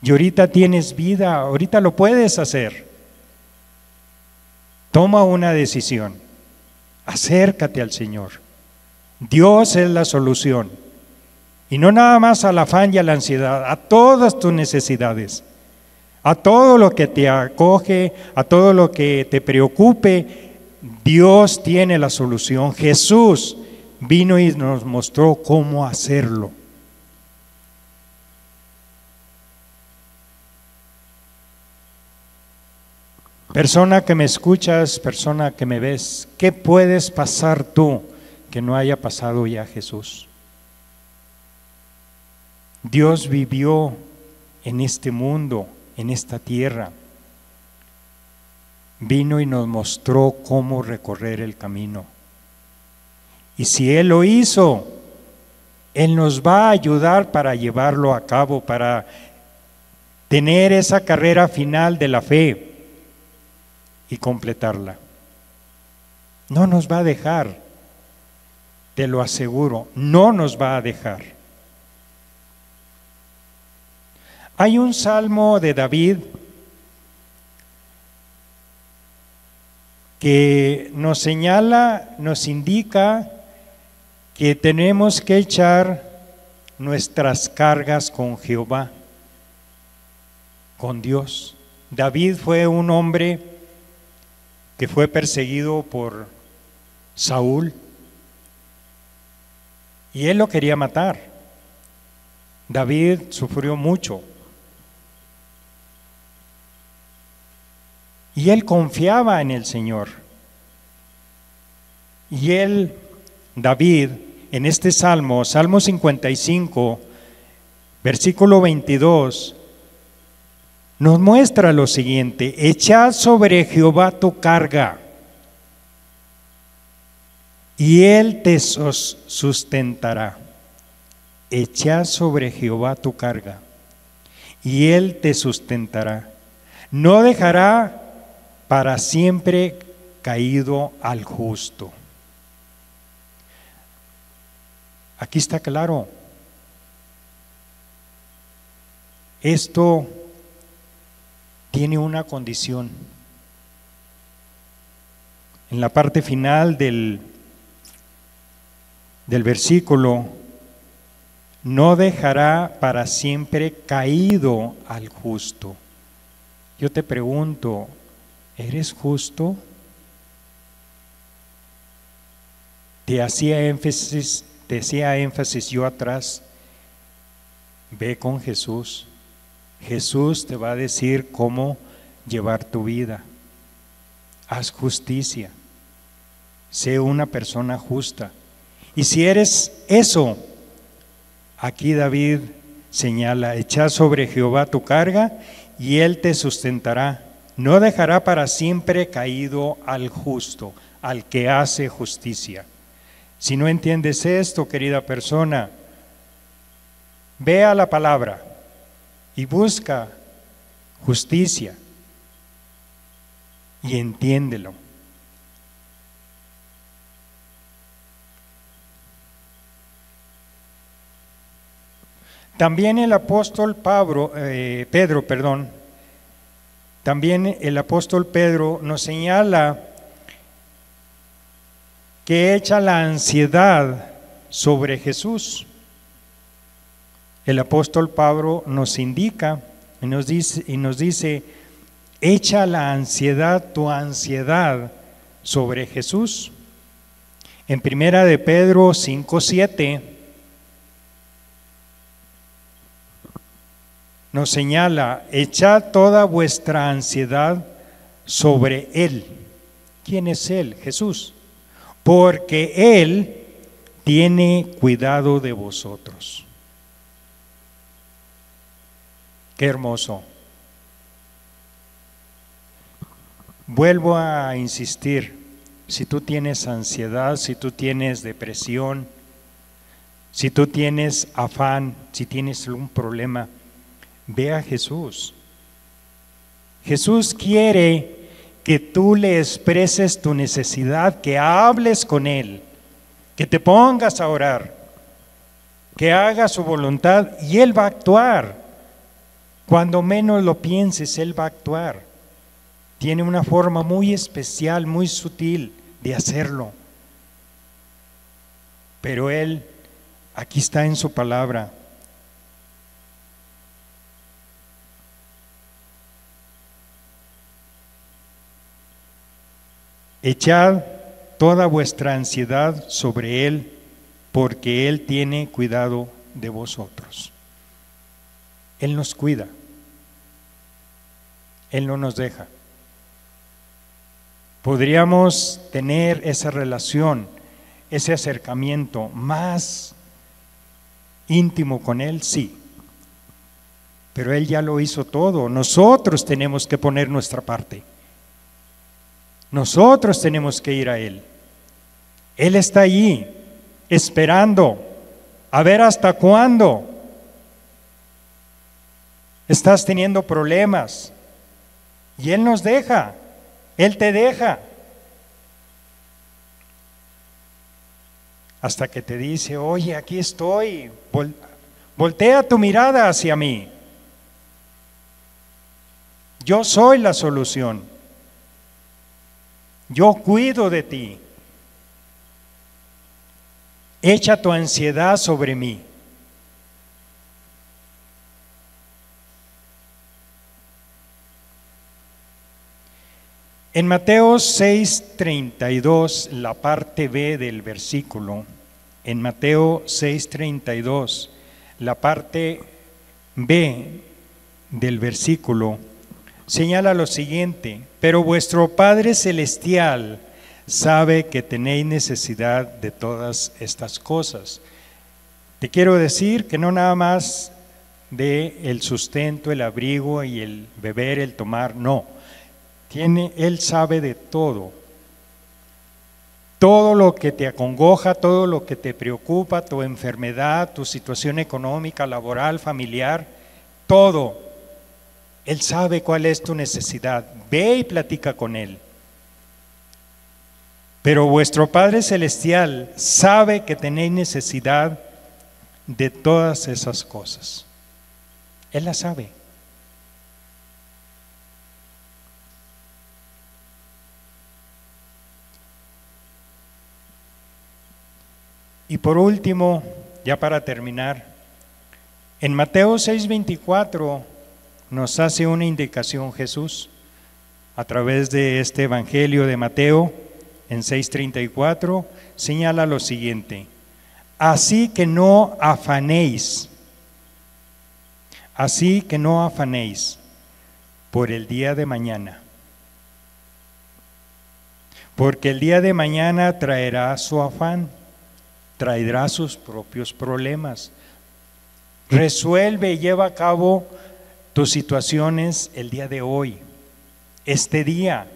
Y ahorita tienes vida, ahorita lo puedes hacer. Toma una decisión. Acércate al Señor. Dios es la solución. Y no nada más al afán y a la ansiedad, a todas tus necesidades. A todo lo que te acoge, a todo lo que te preocupe, Dios tiene la solución. Jesús vino y nos mostró cómo hacerlo. Persona que me escuchas, persona que me ves, ¿qué puedes pasar tú que no haya pasado ya Jesús? Dios vivió en este mundo, en esta tierra. Vino y nos mostró cómo recorrer el camino. Y si Él lo hizo, Él nos va a ayudar para llevarlo a cabo, para tener esa carrera final de la fe y completarla. No nos va a dejar, te lo aseguro, no nos va a dejar. Hay un salmo de David que nos señala, nos indica que tenemos que echar nuestras cargas con Jehová, con Dios. David fue un hombre que fue perseguido por Saúl y él lo quería matar. David sufrió mucho y él confiaba en el Señor. Y él, David, en este salmo, Salmo 55, versículo 22, nos muestra lo siguiente: echad sobre Jehová tu carga, y Él te sustentará. Echad sobre Jehová tu carga, y Él te sustentará. No dejará para siempre caído al justo. Aquí está claro. Esto tiene una condición. En la parte final del versículo, no dejará para siempre caído al justo. Yo te pregunto, ¿eres justo? Te hacía énfasis yo atrás, ve con Jesús. Jesús te va a decir cómo llevar tu vida. Haz justicia. Sé una persona justa. Y si eres eso, aquí David señala, echa sobre Jehová tu carga y Él te sustentará. No dejará para siempre caído al justo, al que hace justicia. Si no entiendes esto, querida persona, ve a la palabra y busca justicia y entiéndelo. También el apóstol Pedro, también el apóstol Pedro nos señala que echa la ansiedad sobre Jesús. El apóstol Pablo nos indica y nos dice, echa la ansiedad, tu ansiedad sobre Jesús. En primera de Pedro 5:7 nos señala, echad toda vuestra ansiedad sobre Él. ¿Quién es Él? Jesús. Porque Él tiene cuidado de vosotros. Qué hermoso. Vuelvo a insistir, si tú tienes ansiedad, si tú tienes depresión, si tú tienes afán, si tienes algún problema, ve a Jesús. Jesús quiere que tú le expreses tu necesidad, que hables con Él, que te pongas a orar, que hagas su voluntad y Él va a actuar. Cuando menos lo pienses, Él va a actuar. Tiene una forma muy especial, muy sutil de hacerlo. Pero Él, aquí está en su palabra. Echad toda vuestra ansiedad sobre Él, porque Él tiene cuidado de vosotros. Él nos cuida. Él no nos deja. Podríamos tener esa relación, ese acercamiento más íntimo con Él, sí. Pero Él ya lo hizo todo. Nosotros tenemos que poner nuestra parte. Nosotros tenemos que ir a Él. Él está allí, esperando, a ver hasta cuándo estás teniendo problemas. Y Él nos deja, Él te deja. Hasta que te dice, oye, aquí estoy, voltea tu mirada hacia mí. Yo soy la solución. Yo cuido de ti. Echa tu ansiedad sobre mí. En Mateo 6:32, la parte B del versículo, en Mateo 6:32, la parte B del versículo, señala lo siguiente: pero vuestro Padre Celestial sabe que tenéis necesidad de todas estas cosas. Te quiero decir que no nada más de el sustento, el abrigo y el beber, el tomar, no. Él sabe de todo. Todo lo que te acongoja, todo lo que te preocupa, tu enfermedad, tu situación económica, laboral, familiar, todo. Él sabe cuál es tu necesidad. Ve y platica con Él. Pero vuestro Padre Celestial sabe que tenéis necesidad de todas esas cosas. Él las sabe. Y por último, ya para terminar, en Mateo 6:24 nos hace una indicación Jesús a través de este Evangelio de Mateo. En 6:34 señala lo siguiente: así que no afanéis por el día de mañana, porque el día de mañana traerá su afán, traerá sus propios problemas. Resuelve y lleva a cabo tus situaciones el día de hoy, este día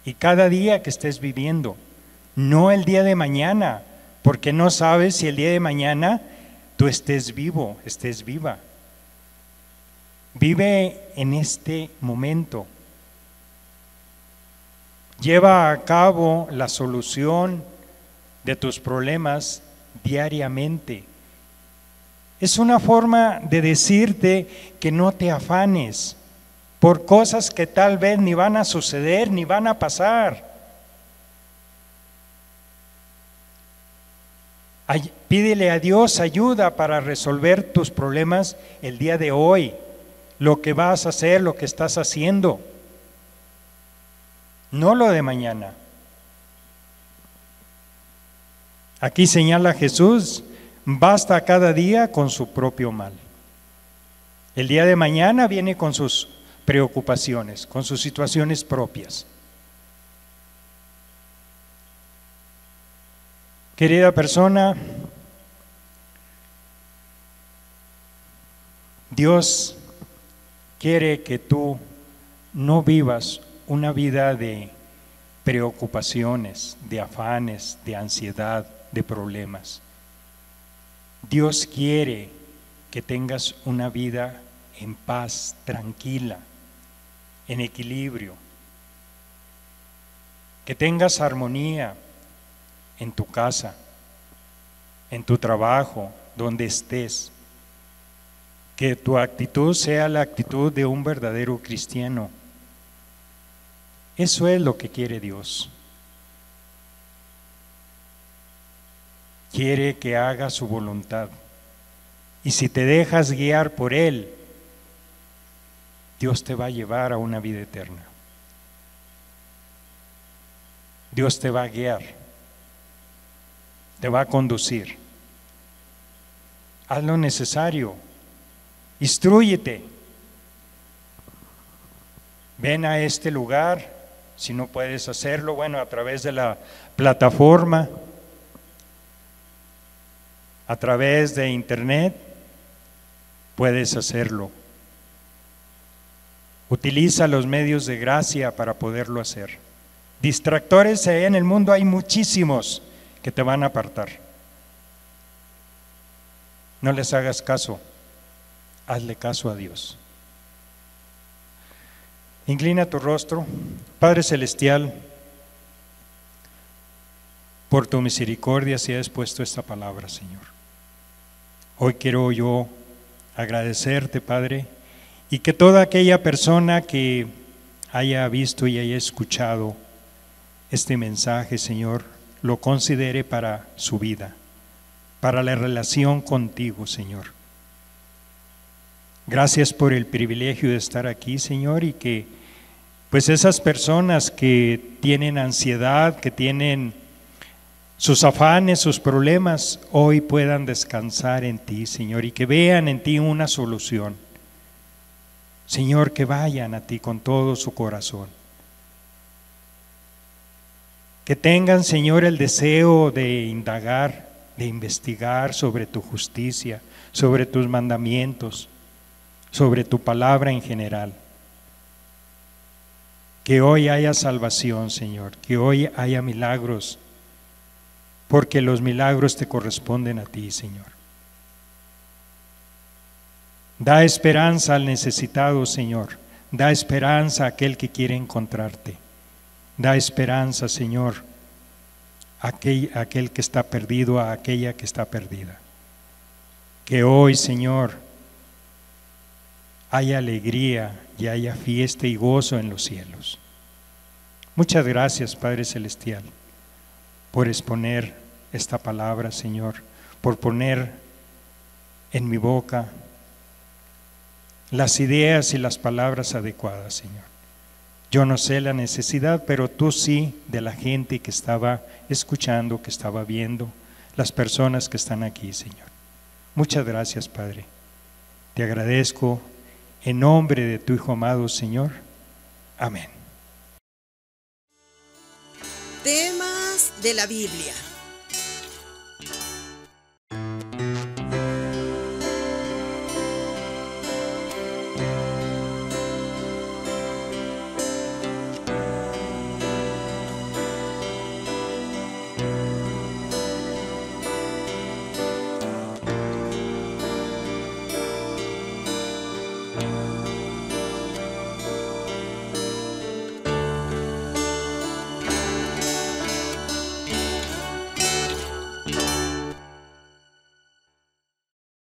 y cada día que estés viviendo, no el día de mañana, porque no sabes si el día de mañana tú estés vivo, estés viva. Vive en este momento. Lleva a cabo la solución de tus problemas diariamente. Es una forma de decirte que no te afanes por cosas que tal vez ni van a suceder ni van a pasar. Pídele a Dios ayuda para resolver tus problemas el día de hoy, lo que vas a hacer, lo que estás haciendo, no lo de mañana. Aquí señala Jesús: basta cada día con su propio mal. El día de mañana viene con sus preocupaciones, con sus situaciones propias. Querida persona, Dios quiere que tú no vivas una vida de preocupaciones, de afanes, de ansiedad, de problemas. Dios quiere que tengas una vida en paz, tranquila, en equilibrio, que tengas armonía en tu casa, en tu trabajo, donde estés, que tu actitud sea la actitud de un verdadero cristiano. Eso es lo que quiere Dios. Quiere que hagas su voluntad. Y si te dejas guiar por Él, Dios te va a llevar a una vida eterna. Dios te va a guiar, te va a conducir. Haz lo necesario, instrúyete. Ven a este lugar, si no puedes hacerlo, bueno, a través de la plataforma, a través de internet, puedes hacerlo. Utiliza los medios de gracia para poderlo hacer. Distractores en el mundo hay muchísimos que te van a apartar. No les hagas caso, hazle caso a Dios. Inclina tu rostro. Padre Celestial, por tu misericordia si has puesto esta palabra, Señor. Hoy quiero yo agradecerte, Padre, y que toda aquella persona que haya visto y haya escuchado este mensaje, Señor, lo considere para su vida, para la relación contigo, Señor. Gracias por el privilegio de estar aquí, Señor, y que pues esas personas que tienen ansiedad, que tienen sus afanes, sus problemas, hoy puedan descansar en ti, Señor, y que vean en ti una solución. Señor, que vayan a ti con todo su corazón. Que tengan, Señor, el deseo de indagar, de investigar sobre tu justicia, sobre tus mandamientos, sobre tu palabra en general. Que hoy haya salvación, Señor, que hoy haya milagros, porque los milagros te corresponden a ti, Señor. Da esperanza al necesitado, Señor. Da esperanza a aquel que quiere encontrarte. Da esperanza, Señor, a aquel que está perdido, a aquella que está perdida. Que hoy, Señor, haya alegría y haya fiesta y gozo en los cielos. Muchas gracias, Padre Celestial, por exponer esta palabra, Señor, por poner en mi boca las ideas y las palabras adecuadas, Señor. Yo no sé la necesidad, pero tú sí, de la gente que estaba escuchando, que estaba viendo, las personas que están aquí, Señor. Muchas gracias, Padre. Te agradezco en nombre de tu Hijo amado, Señor. Amén. Temas de la Biblia.